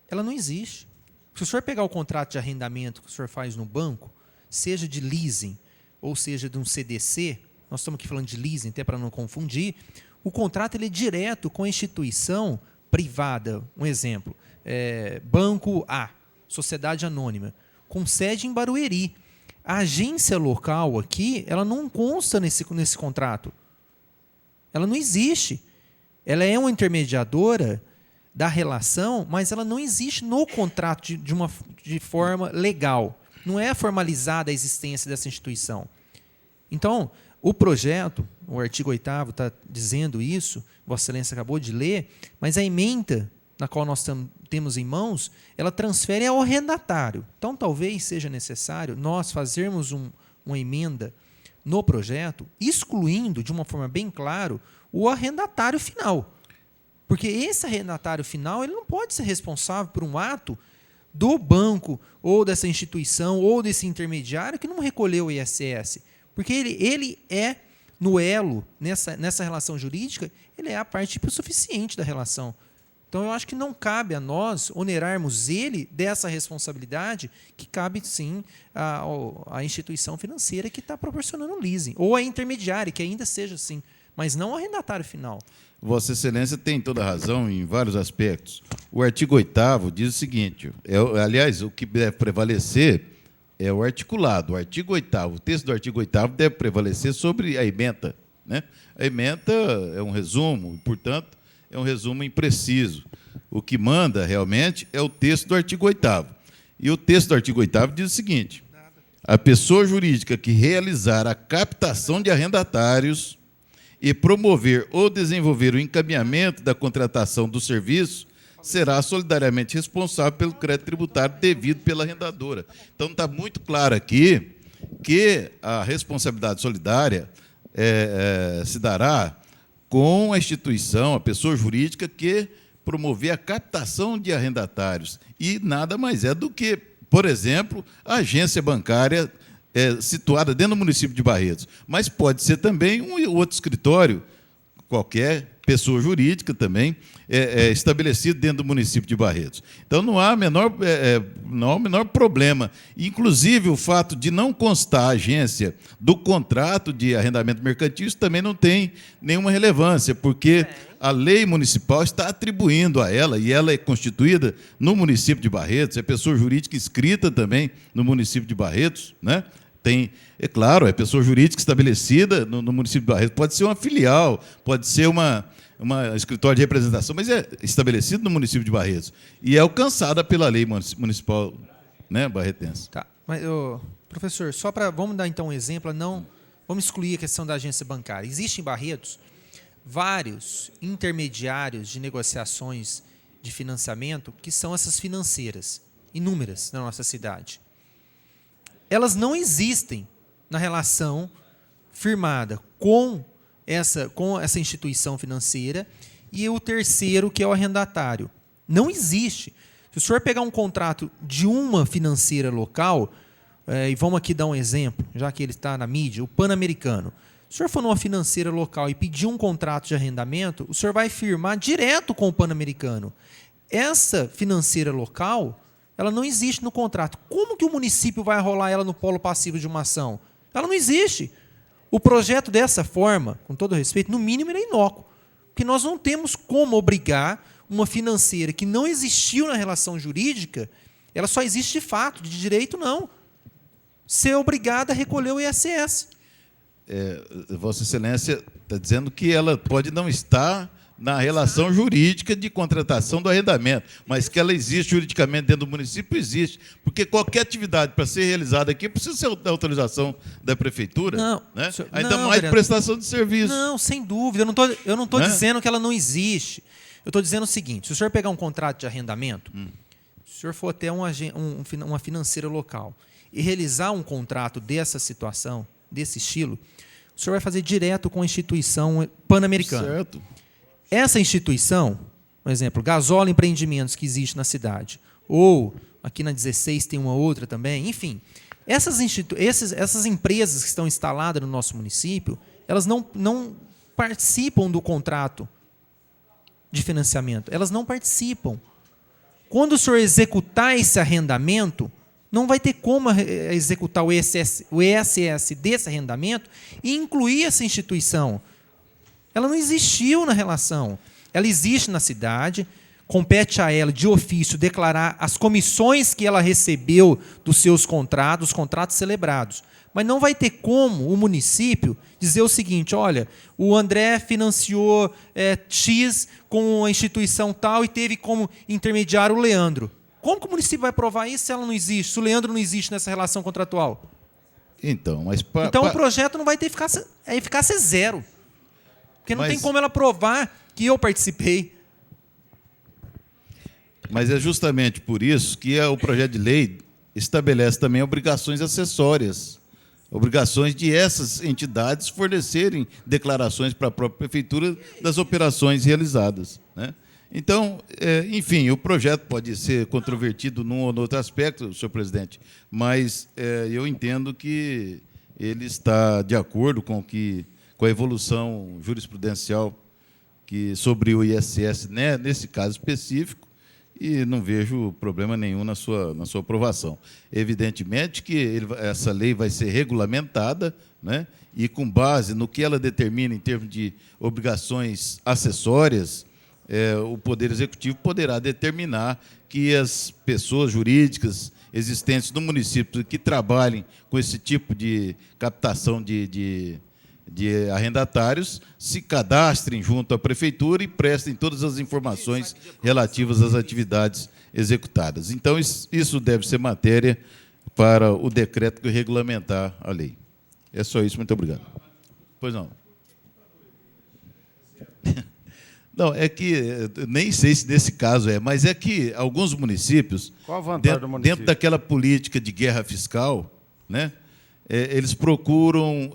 Ela não existe. Se o senhor pegar o contrato de arrendamento que o senhor faz no banco, seja de leasing ou seja de um CDC, nós estamos aqui falando de leasing, até para não confundir, o contrato ele é direto com a instituição privada. Um exemplo, Banco A, Sociedade Anônima, com sede em Barueri. A agência local aqui, ela não consta nesse contrato. Ela não existe. Ela é uma intermediadora da relação, mas ela não existe no contrato de forma legal. Não é formalizada a existência dessa instituição. Então, o projeto, o artigo 8º está dizendo isso, Vossa Excelência acabou de ler, mas a ementa na qual nós temos em mãos, ela transfere ao arrendatário. Então, talvez seja necessário nós fazermos uma emenda no projeto, excluindo, de uma forma bem clara, o arrendatário final. Porque esse arrendatário final ele não pode ser responsável por um ato do banco, ou dessa instituição, ou desse intermediário que não recolheu o ISS. Porque ele é, no elo, nessa relação jurídica, ele é a parte suficiente da relação. Então, eu acho que não cabe a nós onerarmos ele dessa responsabilidade que cabe, sim, à instituição financeira que está proporcionando o leasing, ou a intermediária, que ainda seja assim, mas não o arrendatário final. Vossa Excelência tem toda a razão em vários aspectos. O artigo 8º diz o seguinte, aliás, o que deve prevalecer é o articulado. O artigo 8º, o texto do artigo 8º deve prevalecer sobre a ementa, né? A ementa é um resumo, portanto, é um resumo impreciso. O que manda, realmente, é o texto do artigo 8º. E o texto do artigo 8º diz o seguinte, a pessoa jurídica que realizar a captação de arrendatários e promover ou desenvolver o encaminhamento da contratação do serviço será solidariamente responsável pelo crédito tributário devido pela arrendadora. Então, está muito claro aqui que a responsabilidade solidária se dará com a instituição, a pessoa jurídica que promover a captação de arrendatários. E nada mais é do que, por exemplo, a agência bancária situada dentro do município de Barretos. Mas pode ser também um outro escritório, qualquer pessoa jurídica também, estabelecido dentro do município de Barretos. Então, não há o menor problema. Inclusive, o fato de não constar a agência do contrato de arrendamento mercantil, isso também não tem nenhuma relevância, porque a lei municipal está atribuindo a ela, e ela é constituída no município de Barretos, é pessoa jurídica inscrita também no município de Barretos, né? É claro, é pessoa jurídica estabelecida no município de Barretos, pode ser uma filial, pode ser uma escritório de representação, mas é estabelecido no município de Barretos e é alcançada pela lei municipal, né, barretense. Tá, mas, professor, vamos dar então um exemplo, vamos excluir a questão da agência bancária. Existem em Barretos vários intermediários de negociações de financiamento que são essas financeiras, inúmeras na nossa cidade. Elas não existem na relação firmada com essa instituição financeira e o terceiro, que é o arrendatário. Não existe. Se o senhor pegar um contrato de uma financeira local, e vamos aqui dar um exemplo, já que ele está na mídia, o Pan-Americano. Se o senhor for numa financeira local e pedir um contrato de arrendamento, o senhor vai firmar direto com o Pan-Americano. Essa financeira local, ela não existe no contrato. Como que o município vai arrolar ela no polo passivo de uma ação? Ela não existe. O projeto dessa forma, com todo respeito, no mínimo ele é inócuo. Porque nós não temos como obrigar uma financeira que não existiu na relação jurídica, ela só existe de fato, de direito não, ser obrigada a recolher o ISS. Vossa Excelência está dizendo que ela pode não estar na relação jurídica de contratação do arrendamento, mas que ela existe juridicamente dentro do município, existe. Porque qualquer atividade para ser realizada aqui precisa ser da autorização da prefeitura. Não, né? senhor, Ainda não, mais vereador, prestação de serviço. Não, sem dúvida. Eu não estou dizendo que ela não existe. Eu estou dizendo o seguinte, se o senhor pegar um contrato de arrendamento, se o senhor for até uma financeira local e realizar um contrato dessa situação, desse estilo, o senhor vai fazer direto com a instituição pan-americana. Certo. Essa instituição, por exemplo, Gasola Empreendimentos, que existe na cidade, ou aqui na 16 tem uma outra também, enfim, essas empresas que estão instaladas no nosso município, elas não participam do contrato de financiamento, elas não participam. Quando o senhor executar esse arrendamento, não vai ter como executar o ISS desse arrendamento e incluir essa instituição. Ela não existiu na relação. Ela existe na cidade, compete a ela, de ofício, declarar as comissões que ela recebeu dos seus contratos, os contratos celebrados. Mas não vai ter como o município dizer o seguinte, olha, o André financiou X com a instituição tal e teve como intermediário o Leandro. Como que o município vai provar isso se ela não existe, se o Leandro não existe nessa relação contratual? Então, o projeto não vai ter eficácia zero. Porque não tem como ela provar que eu participei. Mas é justamente por isso que o projeto de lei estabelece também obrigações acessórias, obrigações de essas entidades fornecerem declarações para a própria prefeitura das operações realizadas, né? Então, enfim, o projeto pode ser controvertido num ou outro aspecto, senhor presidente, mas eu entendo que ele está de acordo com a evolução jurisprudencial sobre o ISS, né, nesse caso específico, e não vejo problema nenhum na sua aprovação. Evidentemente que essa lei vai ser regulamentada, né, e com base no que ela determina em termos de obrigações acessórias, o Poder Executivo poderá determinar que as pessoas jurídicas existentes no município que trabalhem com esse tipo de captação de arrendatários se cadastrem junto à prefeitura e prestem todas as informações relativas às atividades executadas. Então, isso deve ser matéria para o decreto que regulamentar a lei. É só isso, muito obrigado. Pois não. Não, é que nem sei se nesse caso mas é que alguns municípios, Qual a vantagem do município? dentro daquela política de guerra fiscal, né, eles procuram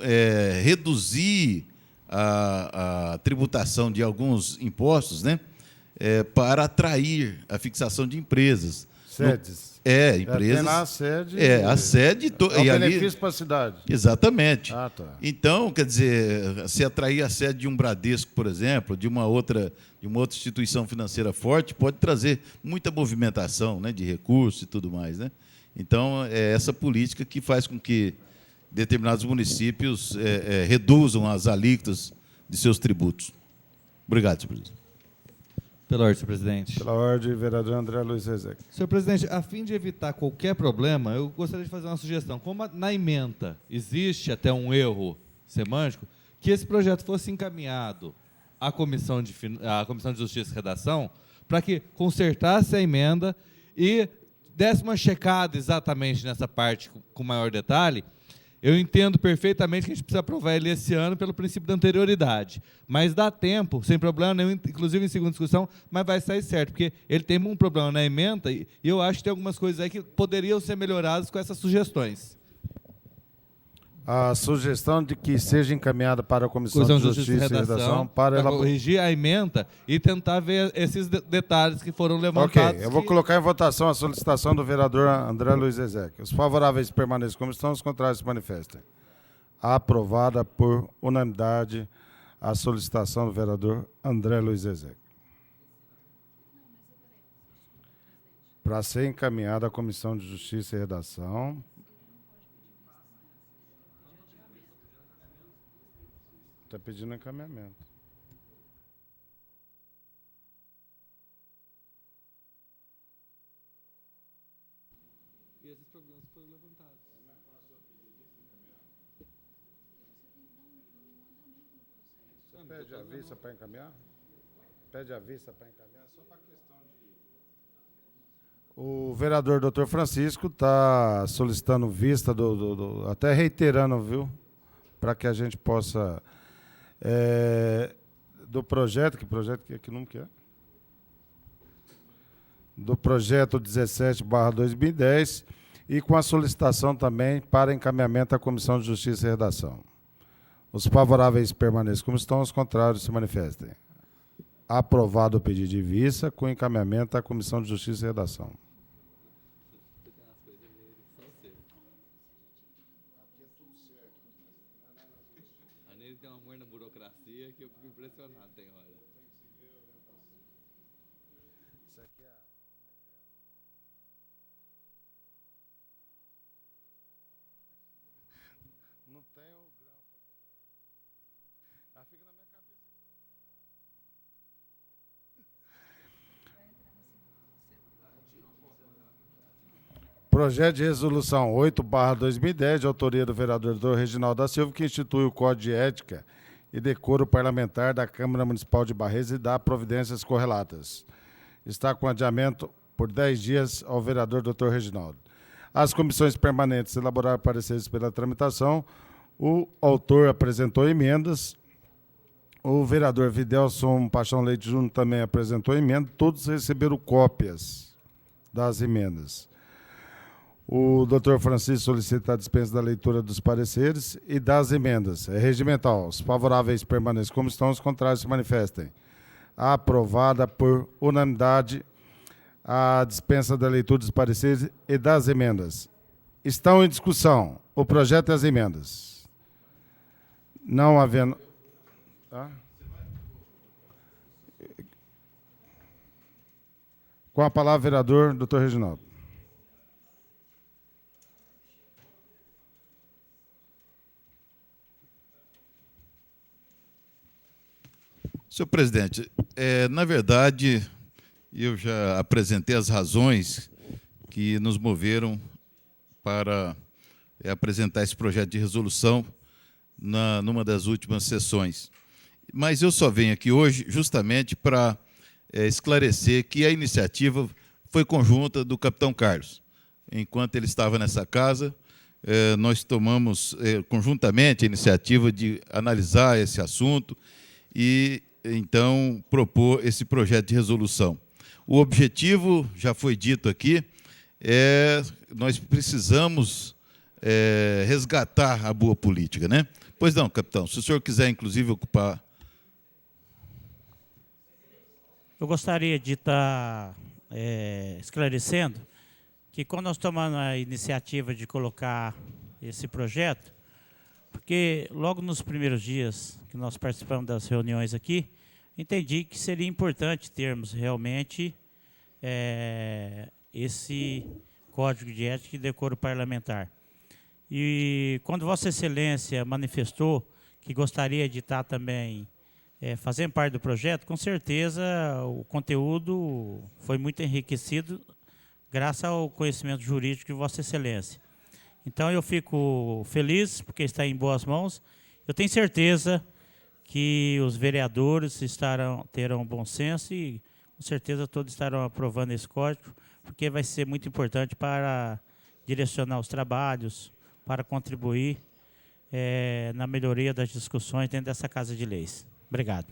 reduzir a tributação de alguns impostos, né, para atrair a fixação de empresas. Sedes. Empresas. Tem lá a sede. A sede. É um e ali, benefício para a cidade. exatamente. Ah, tá. Então, quer dizer, se atrair a sede de um Bradesco, por exemplo, de uma outra instituição financeira forte, pode trazer muita movimentação, né, de recursos e tudo mais, né? Então, é essa política que faz com que determinados municípios reduzam as alíquotas de seus tributos. Obrigado, senhor presidente. Pela ordem, senhor presidente. Pela ordem, vereador André Luiz Rezec. Senhor presidente, a fim de evitar qualquer problema, eu gostaria de fazer uma sugestão. Como na ementa existe até um erro semântico, que esse projeto fosse encaminhado à Comissão de Justiça e Redação, para que consertasse a emenda e desse uma checada exatamente nessa parte com maior detalhe. Eu entendo perfeitamente que a gente precisa aprovar ele esse ano pelo princípio da anterioridade, mas dá tempo, sem problema nenhum, inclusive em segunda discussão, mas vai sair certo, porque ele tem um problema na ementa e eu acho que tem algumas coisas aí que poderiam ser melhoradas com essas sugestões. A sugestão de que seja encaminhada para a Comissão de Justiça e Redação para ela corrigir a emenda e tentar ver esses detalhes que foram levantados. Ok, eu vou colocar em votação a solicitação do vereador André Luiz Rezec. Os favoráveis permaneçam como estão, os contrários se manifestem. Aprovada por unanimidade a solicitação do vereador André Luiz Rezec. Para ser encaminhada à Comissão de Justiça e Redação. Está pedindo encaminhamento. E esses problemas foram levantados. Você pede a vista para encaminhar? Pede a vista para encaminhar? Só para questão de... O vereador Dr. Francisco está solicitando vista, até reiterando, viu? Para que a gente possa... do projeto, que número que é? Do projeto 17/2010 e com a solicitação também para encaminhamento à Comissão de Justiça e Redação. Os favoráveis permaneçam como estão, os contrários se manifestem. Aprovado o pedido de vista com encaminhamento à Comissão de Justiça e Redação. Ele tem um amor na burocracia que eu fico impressionado, tem hora. Isso aqui é... Não tem o grampo aqui. Ah, fica na minha cabeça. Projeto de resolução 8/2010, de autoria do vereador Dr. Reginaldo da Silva, que institui o Código de Ética e Decoro Parlamentar da Câmara Municipal de Barreiros e dá providências correlatas. Está com adiamento por 10 dias ao vereador Dr. Reginaldo. As comissões permanentes elaboraram pareceres pela tramitação. O autor apresentou emendas. O vereador Videlson Paixão Leite Júnior também apresentou emenda. Todos receberam cópias das emendas. O doutor Francisco solicita a dispensa da leitura dos pareceres e das emendas. É regimental. Os favoráveis permaneçam como estão, os contrários se manifestem. Aprovada por unanimidade a dispensa da leitura dos pareceres e das emendas. Estão em discussão o projeto e as emendas. Não havendo... Tá? Com a palavra, vereador doutor Reginaldo. Senhor presidente, na verdade, eu já apresentei as razões que nos moveram para apresentar esse projeto de resolução numa das últimas sessões. Mas eu só venho aqui hoje justamente para esclarecer que a iniciativa foi conjunta do capitão Carlos. enquanto ele estava nessa casa, nós tomamos conjuntamente a iniciativa de analisar esse assunto e, então, propor esse projeto de resolução. O objetivo, já foi dito aqui, nós precisamos resgatar a boa política, né? Pois não, capitão, se o senhor quiser, inclusive, ocupar... Eu gostaria de estar esclarecendo que quando nós tomamos a iniciativa de colocar esse projeto, porque logo nos primeiros dias que nós participamos das reuniões aqui, entendi que seria importante termos realmente esse Código de Ética e Decoro Parlamentar. E quando Vossa Excelência manifestou que gostaria de estar também fazendo parte do projeto, com certeza o conteúdo foi muito enriquecido graças ao conhecimento jurídico de Vossa Excelência. Então eu fico feliz porque está em boas mãos. Eu tenho certeza que os vereadores terão bom senso e com certeza todos estarão aprovando esse código, porque vai ser muito importante para direcionar os trabalhos, para contribuir na melhoria das discussões dentro dessa Casa de Leis. Obrigado.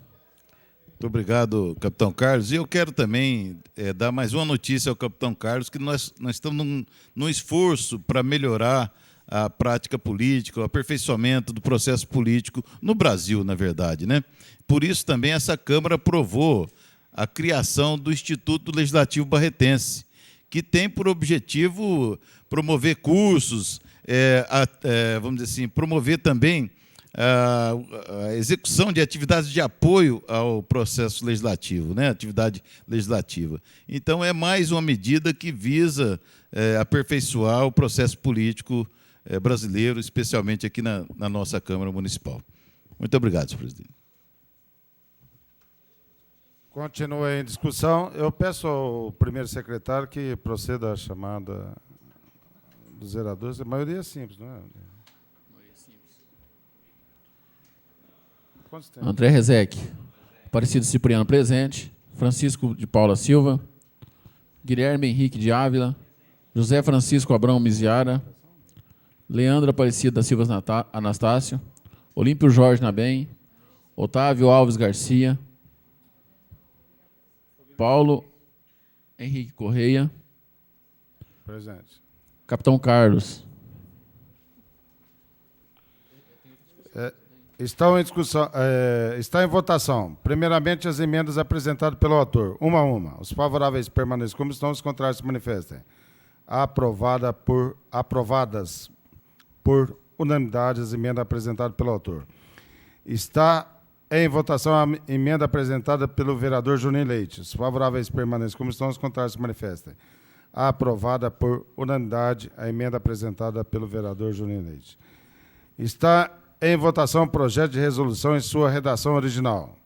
Muito obrigado, capitão Carlos. E eu quero também dar mais uma notícia ao capitão Carlos, que nós estamos num esforço para melhorar a prática política, o aperfeiçoamento do processo político no Brasil, na verdade, né? Por isso também essa Câmara aprovou a criação do Instituto Legislativo Barretense, que tem por objetivo promover cursos, vamos dizer assim, promover também a execução de atividades de apoio ao processo legislativo, né? Atividade legislativa. Então, é mais uma medida que visa aperfeiçoar o processo político brasileiro, especialmente aqui na nossa Câmara Municipal. Muito obrigado, senhor presidente. Continua em discussão. Eu peço ao primeiro secretário que proceda à chamada dos vereadores. A maioria é simples, não é? André Rezec, Aparecido Cipriano presente, Francisco de Paula Silva, Guilherme Henrique de Ávila, José Francisco Abrão Miziara, Leandro Aparecido da Silva Anastácio, Olímpio Jorge Nabem, Otávio Alves Garcia, Paulo Henrique Correia, presente. Capitão Carlos. Estão em discussão, está em votação. Primeiramente, as emendas apresentadas pelo autor. Uma a uma. Os favoráveis permaneçam como estão, os contrários se manifestem. Aprovadas por unanimidade as emendas apresentadas pelo autor. Está em votação a emenda apresentada pelo vereador Juninho Leite. Os favoráveis permaneçam como estão, os contrários se manifestem. Aprovada por unanimidade a emenda apresentada pelo vereador Juninho Leite. Está em votação o projeto de resolução em sua redação original.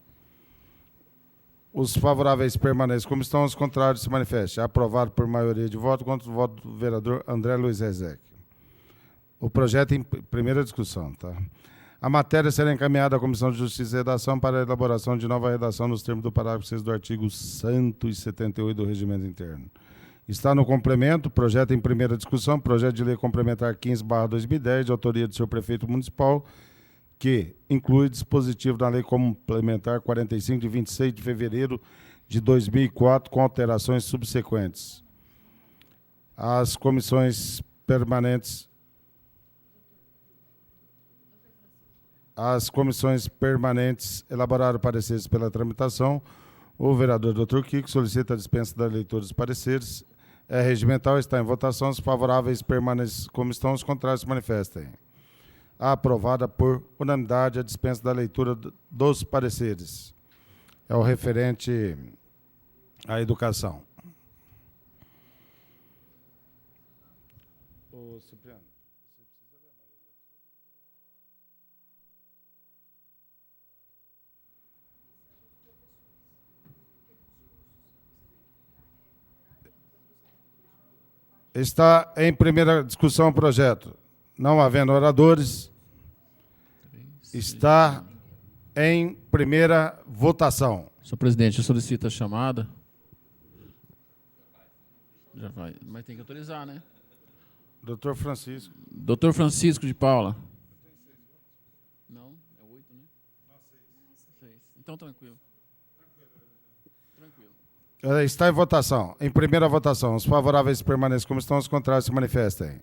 Os favoráveis permaneçam como estão, os contrários se manifestem. Aprovado por maioria de voto contra o voto do vereador André Luiz Rezec. O projeto em primeira discussão. Tá? A matéria será encaminhada à Comissão de Justiça e Redação para a elaboração de nova redação nos termos do parágrafo 6 do artigo 178 do Regimento Interno. Está no complemento, projeto em primeira discussão, projeto de lei complementar 15/2010, de autoria do senhor prefeito municipal, que inclui dispositivo da lei complementar 45 de 26 de fevereiro de 2004, com alterações subsequentes. As comissões permanentes elaboraram pareceres pela tramitação. O vereador Dr. Kiko solicita a dispensa da leitura dos pareceres. É regimental, está em votação. Os favoráveis permanecem como estão, os contrários se manifestem. Aprovada por unanimidade a dispensa da leitura dos pareceres. É o referente à educação. Ô, Cipriano. Está em primeira discussão o projeto. Não havendo oradores, está em primeira votação. Senhor presidente, eu solicito a chamada. Já vai, mas tem que autorizar, né? Doutor Francisco. Doutor Francisco de Paula. Não, é 8, né? Não, 6. Então, tranquilo. Está em votação. Em primeira votação, os favoráveis permaneçam como estão, os contrários se manifestem.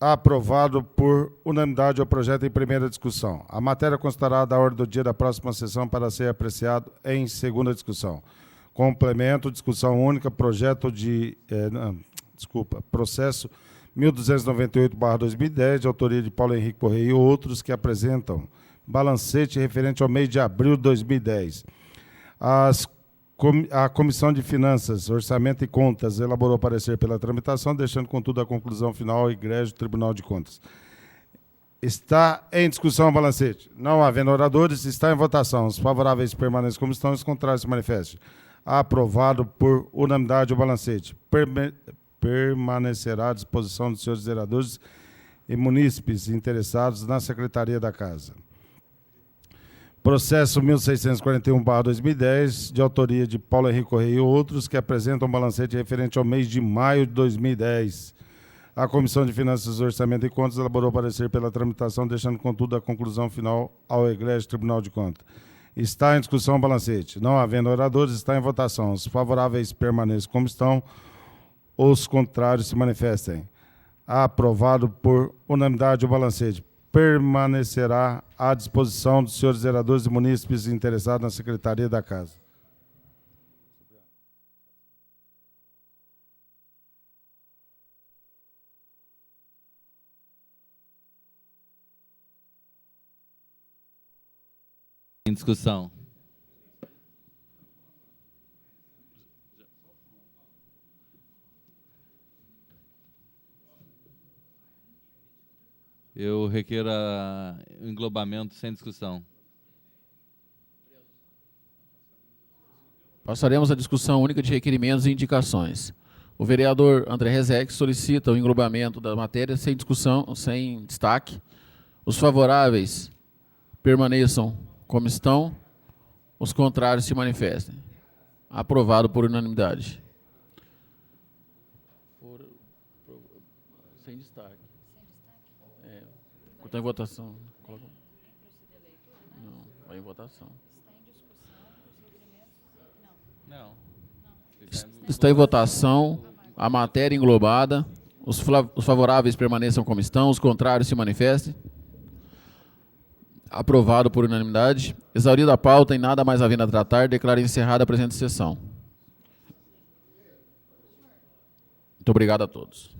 Aprovado por unanimidade o projeto em primeira discussão. A matéria constará da ordem do dia da próxima sessão para ser apreciado em segunda discussão. Complemento, discussão única, projeto de... processo 1298/2010, de autoria de Paulo Henrique Correia e outros, que apresentam balancete referente ao mês de abril de 2010. A Comissão de Finanças, Orçamento e Contas elaborou parecer pela tramitação, deixando, contudo, a conclusão final ao egrégio Tribunal de Contas. Está em discussão o balancete. Não havendo oradores, está em votação. Os favoráveis permaneçam como estão, os contrários se manifestem. Aprovado por unanimidade o balancete. Permanecerá à disposição dos senhores vereadores e munícipes interessados na Secretaria da Casa. Processo 1641/2010, de autoria de Paulo Henrique Correia e outros, que apresentam um balancete referente ao mês de maio de 2010. A Comissão de Finanças, Orçamento e Contas elaborou parecer pela tramitação, deixando, contudo, a conclusão final ao egrégio Tribunal de Contas. Está em discussão o balancete. Não havendo oradores, está em votação. Os favoráveis permaneçam como estão, os contrários se manifestem. Aprovado por unanimidade o balancete. Permanecerá à disposição dos senhores vereadores e munícipes interessados na Secretaria da Casa. Em discussão. Eu requeiro o englobamento sem discussão. Passaremos à discussão única de requerimentos e indicações. O vereador André Rezeque solicita o englobamento da matéria sem discussão, sem destaque. Os favoráveis permaneçam como estão, os contrários se manifestem. Aprovado por unanimidade. Sem destaque. Está em votação. Não, vai em votação. Não. Está em votação a matéria englobada. Os favoráveis permaneçam como estão, os contrários se manifestem. Aprovado por unanimidade. Exaurida a pauta e nada mais havendo a tratar, declaro encerrada a presente sessão. Muito obrigado a todos.